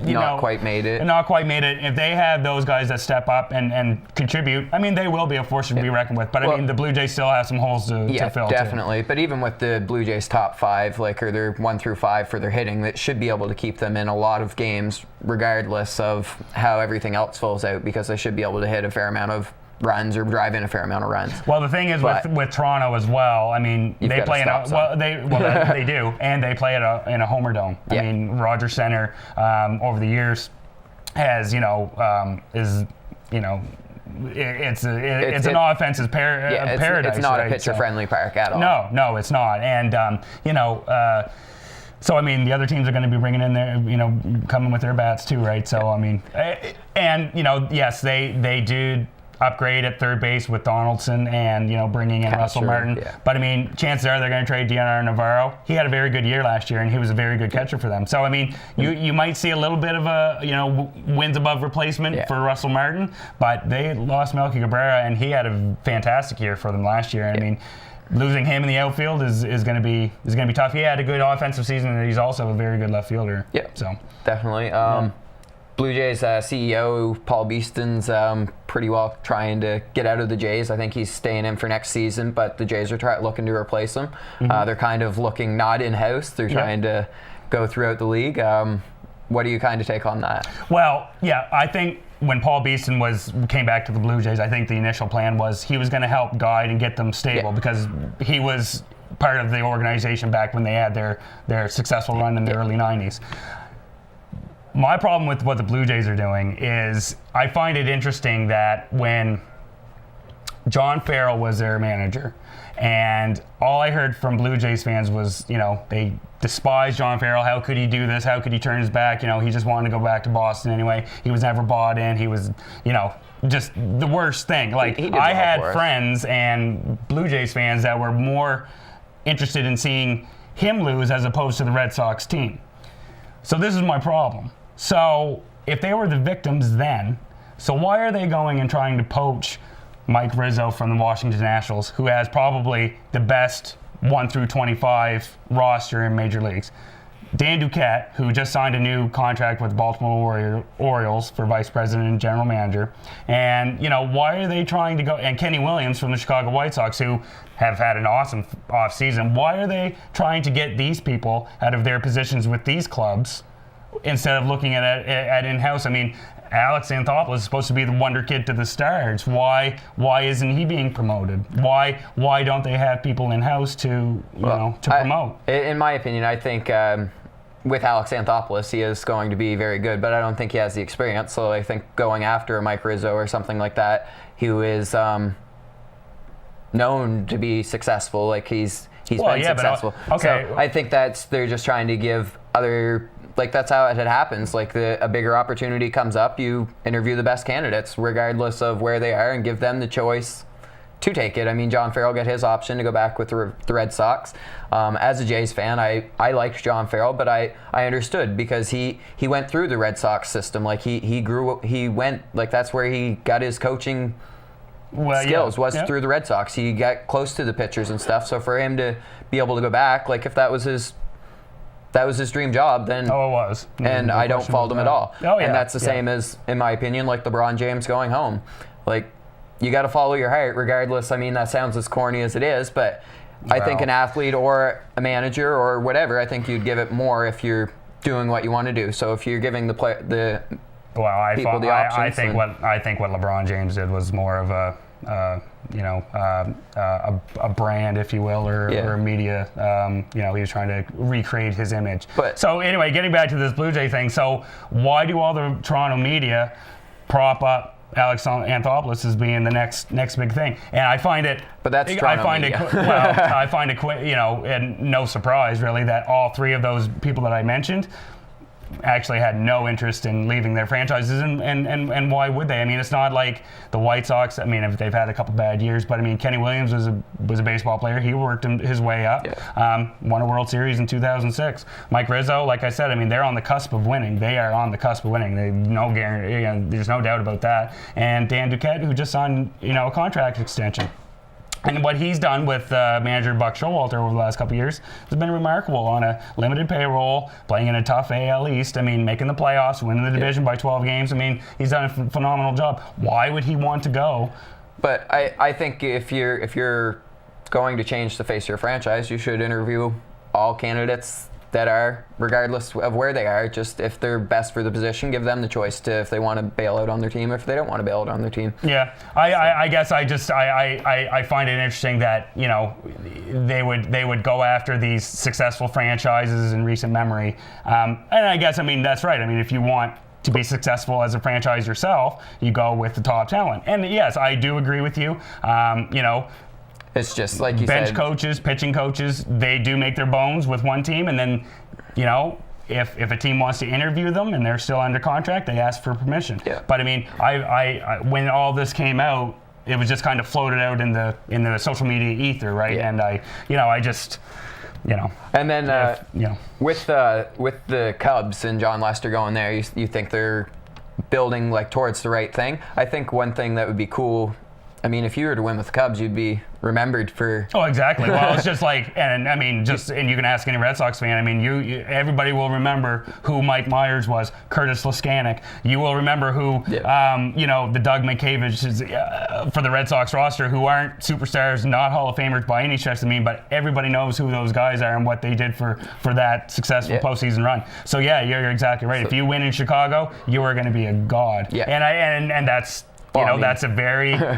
not quite made it. If they have those guys that step up and contribute, I mean, they will be a force to be reckoned with. But I mean, the Blue Jays still have some holes to fill. Definitely. But even with the Blue Jays top 5, or their 1 through 5 for their hitting, that should be able to keep them in a lot of games, regardless of how everything else falls out, because they should be able to hit a fair amount of runs or drive in a fair amount of runs. Well, the thing is with Toronto as well. I mean, they play they do, and they play in a Homer Dome. I mean, Rogers Center over the years has it's an offensive paradise. It's not a pitcher-friendly park at all. No, it's not. And So, I mean, the other teams are going to be bringing in their, coming with their bats too, right? So, I mean, and, yes, they did upgrade at third base with Donaldson and, bringing in Russell Martin. Yeah. But, I mean, chances are they're going to trade DNR Navarro. He had a very good year last year, and he was a very good catcher for them. So, I mean, you might see a little bit of a, wins above replacement for Russell Martin, but they lost Melky Cabrera, and he had a fantastic year for them last year. I mean, losing him in the outfield is going to be tough. He had a good offensive season, and he's also a very good left fielder. Yeah, so definitely. Blue Jays CEO Paul Beeston's pretty well trying to get out of the Jays. I think he's staying in for next season, but the Jays are looking to replace him. They're kind of looking not in-house. They're trying to go throughout the league. What do you kind of take on that? Well, yeah, I think when Paul Beeston came back to the Blue Jays, I think the initial plan was he was going to help guide and get them stable because he was part of the organization back when they had their successful run in the early 90s. My problem with what the Blue Jays are doing is I find it interesting that when John Farrell was their manager, and all I heard from Blue Jays fans was, they despised John Farrell. How could he do this? How could he turn his back? He just wanted to go back to Boston anyway. He was never bought in. He was, just the worst thing. Like, I had friends and Blue Jays fans that were more interested in seeing him lose as opposed to the Red Sox team. So this is my problem. So if they were the victims then, so why are they going and trying to poach Mike Rizzo from the Washington Nationals, who has probably the best 1 through 25 roster in major leagues? Dan Duquette, who just signed a new contract with the Baltimore Orioles for vice president and general manager. And, why are they trying to go? And Kenny Williams from the Chicago White Sox, who have had an awesome offseason. Why are they trying to get these people out of their positions with these clubs instead of looking at in-house? I mean, Alex Anthopoulos is supposed to be the wonder kid to the Stars. Why isn't he being promoted? Why don't they have people in-house to promote? In my opinion, I think with Alex Anthopoulos, he is going to be very good, but I don't think he has the experience. So I think going after a Mike Rizzo or something like that, who is known to be successful, like he's been successful. Okay. So I think they're just trying to give other. Like, that's how it happens. Like, a bigger opportunity comes up, you interview the best candidates, regardless of where they are, and give them the choice to take it. I mean, John Farrell got his option to go back with the Red Sox. As a Jays fan, I liked John Farrell, but I understood because he went through the Red Sox system. Like, he went, like, that's where he got his coaching skills, through the Red Sox. He got close to the pitchers and stuff. So for him to be able to go back, like, if that was his dream job, then it was. And I don't fault him at all. Oh, yeah. And that's the same as, in my opinion, like LeBron James going home. Like, you got to follow your heart regardless. I mean, that sounds as corny as it is, but I think an athlete or a manager or whatever, I think you'd give it more if you're doing what you want to do. So if you're giving the people the options. I think what LeBron James did was more of a brand, if you will, or a media. He was trying to recreate his image. So anyway, getting back to this Blue Jay thing. So why do all the Toronto media prop up Alex Anthopoulos as being the next big thing? And I find it. But that's Toronto media. I find it, and no surprise really that all three of those people that I mentioned actually had no interest in leaving their franchises, and why would they? I mean, it's not like the White Sox. I mean, if they've had a couple bad years, but I mean, Kenny Williams was a baseball player. He worked his way up, won a World Series in 2006. Mike Rizzo, like I said, I mean, they're on the cusp of winning. They are on the cusp of winning. They no guarantee. There's no doubt about that. And Dan Duquette, who just signed a contract extension. And what he's done with manager Buck Showalter over the last couple of years has been remarkable on a limited payroll, playing in a tough AL East. I mean, making the playoffs, winning the division by 12 games. I mean, he's done a phenomenal job. Why would he want to go? But I think if you're going to change the face of your franchise, you should interview all candidates that are, regardless of where they are, just if they're best for the position, give them the choice to if they want to bail out on their team, if they don't want to bail out on their team. Yeah, I guess I find it interesting that they would go after these successful franchises in recent memory, and I guess that's right. I mean, if you want to be successful as a franchise yourself, you go with the top talent. And yes, I do agree with you. It's just like you bench said. Coaches, pitching coaches, they do make their bones with one team, and then if a team wants to interview them and they're still under contract, they ask for permission. Yeah. But I mean, I when all this came out, it was just kind of floated out in the social media ether, right? Yeah. And I just. And then with the Cubs and John Lester going there, you think they're building like towards the right thing? I think one thing that would be cool. I mean, if you were to win with the Cubs, you'd be remembered for. Oh, exactly. Well, it's just like, and I mean, and you can ask any Red Sox fan. I mean, everybody will remember who Mike Myers was, Curtis Laskanik. You will remember who, the Doug Mankiewicz for the Red Sox roster, who aren't superstars, not Hall of Famers by any stretch of the mean, but everybody knows who those guys are and what they did for that successful postseason run. So yeah, you're exactly right. If you win in Chicago, you are going to be a god. Yeah. And that's. That's a very, for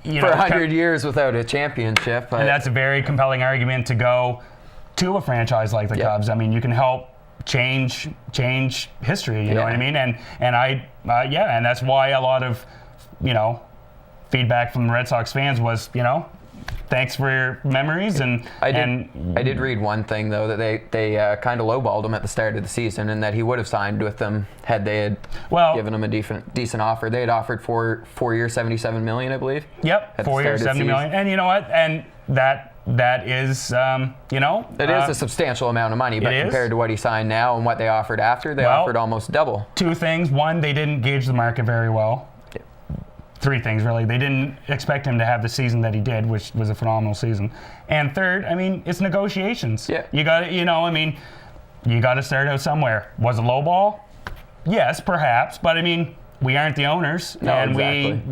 100 years without a championship. And that's a very compelling argument to go to a franchise like the Cubs. I mean, you can help change history. You know what I mean? And and that's why a lot of, feedback from the Red Sox fans was, thanks for your memories. And I did read one thing though, that they kind of lowballed him at the start of the season, and that he would have signed with them had they had given him a decent offer. They had offered 4 years, $77 million, I believe. Yep, 4 years, $70 million. And you know what? And that is it is a substantial amount of money, but compared to what he signed now and what they offered after, they offered almost double. 2 things. One, they didn't gauge the market very well. 3 things, really. They didn't expect him to have the season that he did, which was a phenomenal season. And third, I mean, it's negotiations. Yeah. You got to, you got to start out somewhere. Was it low ball? Yes, perhaps. But I mean, we aren't the owners, and exactly.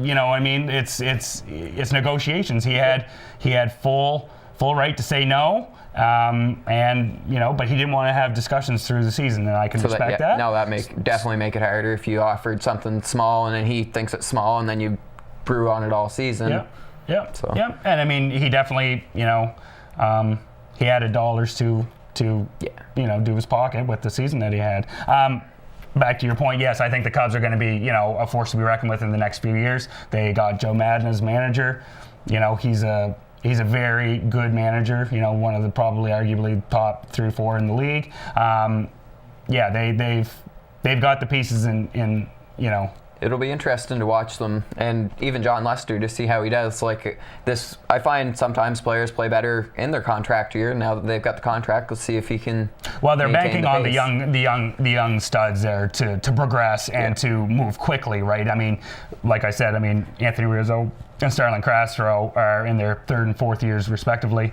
it's negotiations. He had full right to say no. But he didn't want to have discussions through the season, and I can respect that. No, definitely make it harder if you offered something small and then he thinks it's small and then you brew on it all season. Yeah. And I mean, he definitely, he added dollars to do his pocket with the season that he had. Back to your point, yes, I think the Cubs are going to be, a force to be reckoned with in the next few years. They got Joe Madden as manager. He's a very good manager, one of the probably arguably top 3 or 4 in the league. They've got the pieces in. It'll be interesting to watch them, and even John Lester, to see how he does. Like this, I find sometimes players play better in their contract year. Now that they've got the contract, let's see if he can. Well, they're banking on the young studs there to progress and to move quickly, right? I mean, like I said, Anthony Rizzo and Starlin Castro are in their 3rd and 4th years respectively.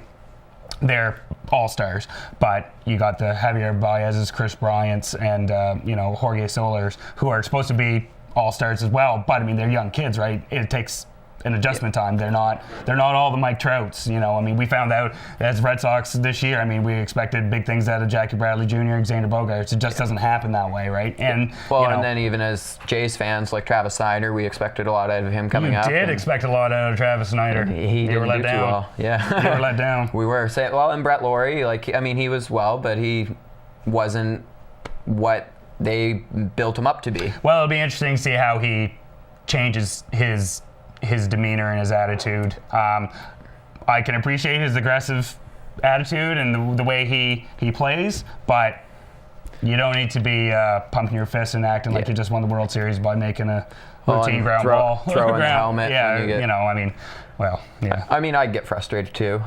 They're all-stars, but you got the Javier Baez's, Chris Bryant's, and Jorge Soler's, who are supposed to be all-stars as well. But I mean, they're young kids, right? It takes an adjustment time. They're not all the Mike Trouts. We found out as Red Sox this year. We expected big things out of Jackie Bradley Jr., Xander Bogaerts. It just doesn't happen that way, right? And and then even as Jays fans like Travis Snyder, we expected a lot out of him coming up. You did expect a lot out of Travis Snyder. You were let down. Too well. Yeah, you were let down. We were. And Brett Laurie, he was well, but he wasn't what they built him up to be. Well, it'll be interesting to see how he changes his demeanor and his attitude. I can appreciate his aggressive attitude and the way he plays, but you don't need to be pumping your fists and acting like you just won the World Series by making a routine ground ball. Throwing the helmet. Yeah, I'd get frustrated too.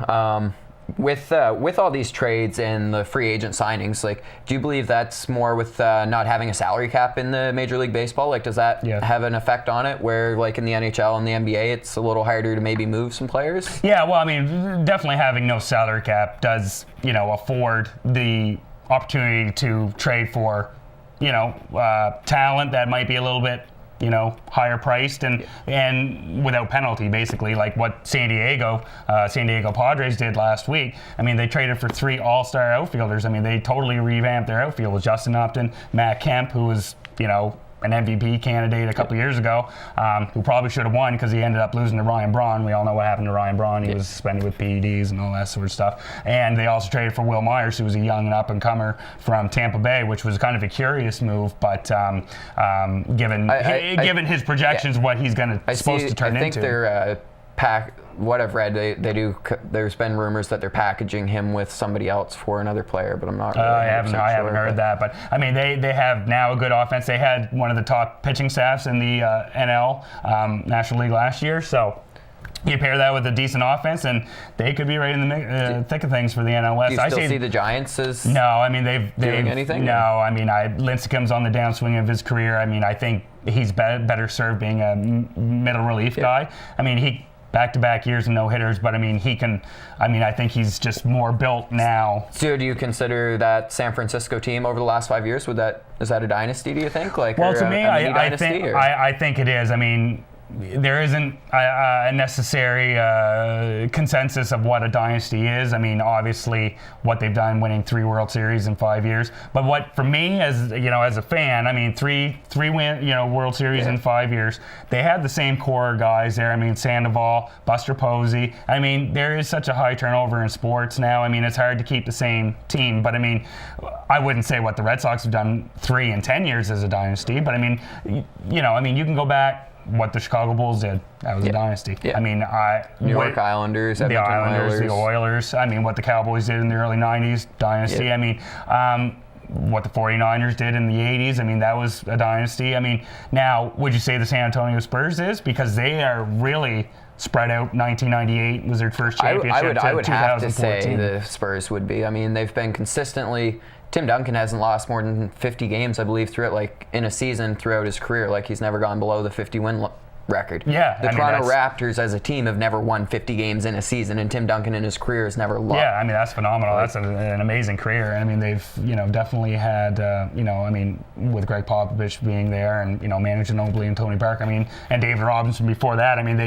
With all these trades and the free agent signings, do you believe that's more with not having a salary cap in the Major League Baseball? Does that have an effect on it, where in the NHL and the NBA, it's a little harder to maybe move some players? Yeah, well, definitely having no salary cap does, afford the opportunity to trade for, talent that might be a little bit higher priced and without penalty, basically, like what San Diego Padres did last week. They traded for 3 all-star outfielders. They totally revamped their outfield with Justin Upton, Matt Kemp, who was, an MVP candidate a couple years ago, who probably should have won because he ended up losing to Ryan Braun. We all know what happened to Ryan Braun. He was suspended with PEDs and all that sort of stuff. And they also traded for Will Myers, who was a young and up-and-comer from Tampa Bay, which was kind of a curious move, but given his projections, what he's supposed to turn into. I think they're what I've read, they do. There's been rumors that they're packaging him with somebody else for another player, but I'm not really I haven't sure, heard that. But I mean, they have now a good offense. They had one of the top pitching staffs in the NL National League last year, so. You pair that with a decent offense, and they could be right in the thick of things for the NL West. Do you still see the Giants as no? I mean, they've doing anything? No, I mean, Lincecum's on the downswing of his career. I mean, I think he's better served being a middle relief guy. I mean, he back-to-back years of no hitters, but I mean, he can. I mean, I think he's just more built now. So, do you consider that San Francisco team over the last 5 years? Is that a dynasty? Do you think? Like, well, to me, I think it is. I mean. There isn't a necessary consensus of what a dynasty is. I mean, obviously, what they've done, winning 3 World Series in 5 years. But what, for me, as a fan, I mean, three World Series in 5 years. They had the same core guys there. I mean, Sandoval, Buster Posey. I mean, there is such a high turnover in sports now. I mean, it's hard to keep the same team. But I mean, I wouldn't say what the Red Sox have done 3 in 10 years as a dynasty. But I mean, you can go back. What the Chicago Bulls did, that was a dynasty. Yeah. I mean, New York Islanders, the Islanders, the Oilers. I mean, what the Cowboys did in the early 90s, dynasty. I mean, what the 49ers did in the 80s, I mean, that was a dynasty. I mean, now, would you say the San Antonio Spurs is? Because they are really spread out. 1998 was their first championship. I would have to say the Spurs would be. I mean, they've been consistently. Tim Duncan hasn't lost more than 50 games, I believe, in a season throughout his career. Like, he's never gone below the 50-win record. Yeah, the Toronto Raptors as a team have never won 50 games in a season, and Tim Duncan in his career has never lost. Yeah, I mean, that's phenomenal. That's an amazing career. I mean, they've definitely had I mean, with Greg Popovich being there and Manu Ginobili and Tony Parker. I mean, and David Robinson before that. I mean,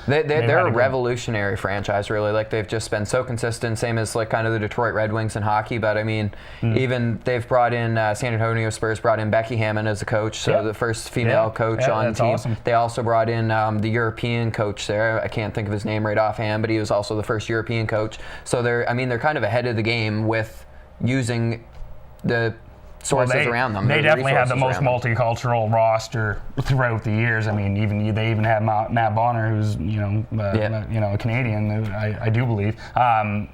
they're a revolutionary franchise, really. Like, they've just been so consistent, same as like kind of the Detroit Red Wings in hockey. But I mean, even they've brought in San Antonio Spurs brought in Becky Hammon as a coach, so the first female coach on the team. Awesome. They also brought in the European coach there. I can't think of his name right offhand, but he was also the first European coach. So they're kind of ahead of the game with using the sources around them. They definitely have the most multicultural roster throughout the years. I mean, they even have Matt Bonner, who's a Canadian, I do believe. On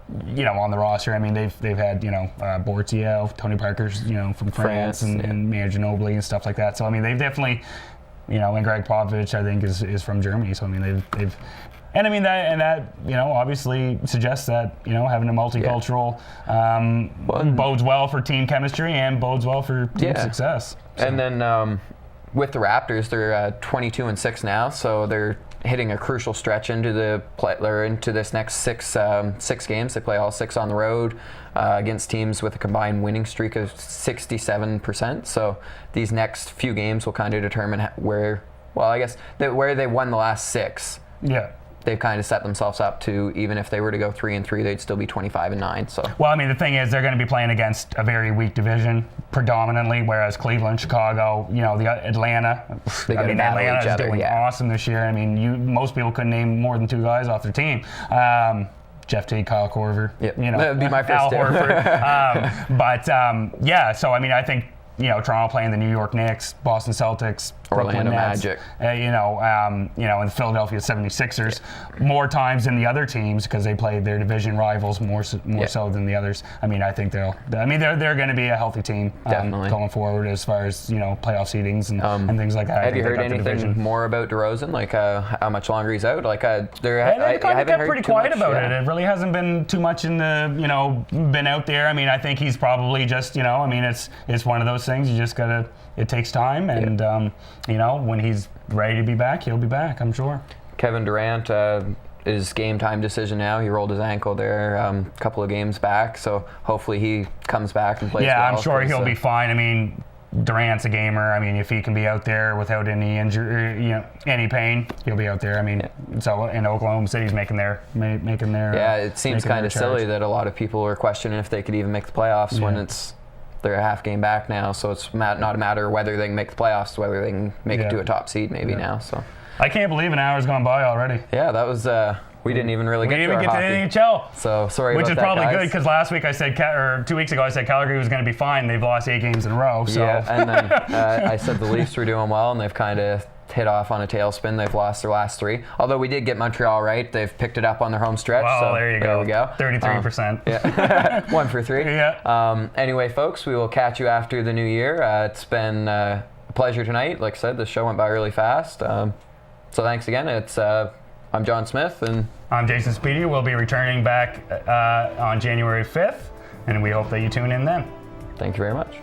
the roster. I mean, they've had Bortio, Tony Parker's from France and Manu Ginobili and stuff like that. So I mean, they've definitely. And Greg Popovich, I think, is from Germany. So I mean, they've, and I mean that obviously suggests that having a multicultural bodes well for team chemistry and bodes well for team success. So. And then with the Raptors, they're 22-6 now, so they're hitting a crucial stretch into this next six games. They play all 6 on the road against teams with a combined winning streak of 67%. So these next few games will kind of determine where they won the last 6. Yeah. They've kind of set themselves up to, even if they were to go 3-3, they'd still be 25-9. So. Well, I mean, the thing is, they're going to be playing against a very weak division predominantly, whereas Cleveland, Chicago, the Atlanta. Atlanta is doing awesome this year. I mean, most people couldn't name more than 2 guys off their team. Jeff Teague, Kyle Korver. Yep. That would be my first Al Horford. So I mean, I think. Toronto playing the New York Knicks, Boston Celtics, Orlando Brooklyn Nets, Magic, and the Philadelphia 76ers more times than the other teams because they play their division rivals more so than the others. I mean, I think they're going to be a healthy team going forward as far as playoff seedings and things like that. Have you heard anything more about DeRozan? Like how much longer he's out? Like I haven't heard pretty quiet about it. It really hasn't been too much in the been out there. I mean, I think he's probably just it's one of those things. You just gotta. It takes time, and when he's ready to be back, he'll be back. I'm sure. Kevin Durant is game time decision now. He rolled his ankle there a couple of games back, so hopefully he comes back and plays. Yeah, well, I'm sure he'll be fine. I mean, Durant's a gamer. I mean, if he can be out there without any injury, any pain, he'll be out there. I mean, so in Oklahoma City's making their. Yeah, it seems kind of silly that a lot of people are questioning if they could even make the playoffs when they're a half game back now, so it's not a matter of whether they can make the playoffs, whether they can make it to a top seed maybe now. So I can't believe an hour's gone by already. Yeah, that was we didn't even really get to our hockey. NHL. So sorry about that, Which is probably guys. good because last week I said, or 2 weeks ago I said Calgary was going to be fine. They've lost 8 games in a row. So. Yeah, and then I said the Leafs were doing well, and they've kind of hit off on a tailspin. They've lost their last 3. Although we did get Montreal right. They've picked it up on their home stretch. Well, so there you go. We go. 33%. Yeah. 1 for 3. Yeah. Anyway, folks, we will catch you after the new year. It's been a pleasure tonight. Like I said, the show went by really fast. So thanks again. I'm John Smith. And I'm Jason Speedy. We'll be returning back on January 5th, and we hope that you tune in then. Thank you very much.